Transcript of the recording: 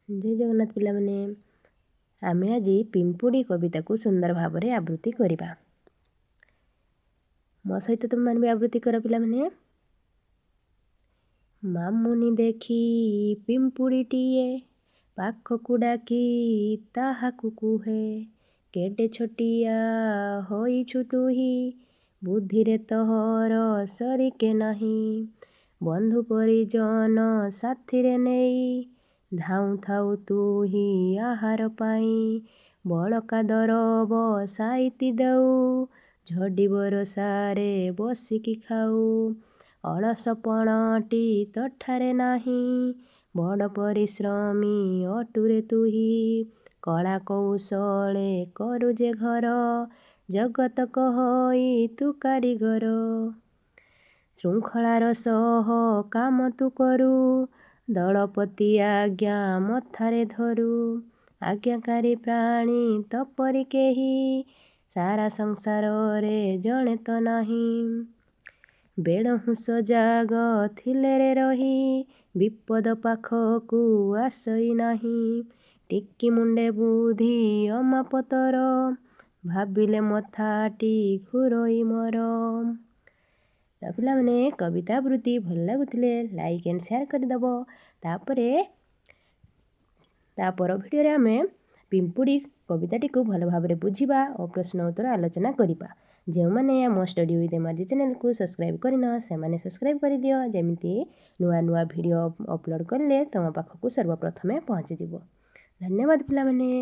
जय जगन्नाथ पिलामाने आमे आज पिंपुड़ी कविता को सुंदर भाव में आवृत्ति करिबा। मो सहित तुम मान भी आवृत्ति कर पिलामाने। मामुनी देखी पिंपुड़ीटीए पाखकु डाकी ताहाकु कुहे केडे छोटिया होइछु तुही बुद्धिरे तोहर सरिके नाही बंधु परिजन साथीरे नेई धाऊ थाऊ तुही आहार पाई बड़का दरब साइती दऊ झड़ी बरसारे बसिकी खाऊ अलसपणटी तोठारे नाही बड़ परिश्रमी अटुरे तुही कला कौशले करू जे घर जगत कहई तू कारीगर श्रृंखलार सह काम तू करू दलपति आज्ञा मथारे धरू आज्ञाकारी प्राणी तपरी केही सारा संसार रे जणे तो नाही बेणहु सजाग थिले रे रही विपद पाखकु आसई नाही टिकी मुंडे बुद्धि अमापतर भाविले मथाटी घुरोई मोर। तो पिला माने कविता आवृत्ति भल लगुथिले लाइक एंड शेयर करदेव। तापर भिडियो रे आमे पिंपुड़ी कविताटी को भल भाव में बुझिबा और प्रश्न उत्तर आलोचना करिबा। जो मैंने आम स्टडी विथ एमआरजी चैनल को सब्सक्राइब करना से मैंने सब्सक्राइब कर दियो जमीती नुआ नुआ वीडियो अपलोड कले तुम पाखक सर्वप्रथमे पहुँची। धन्यवाद पिला माने।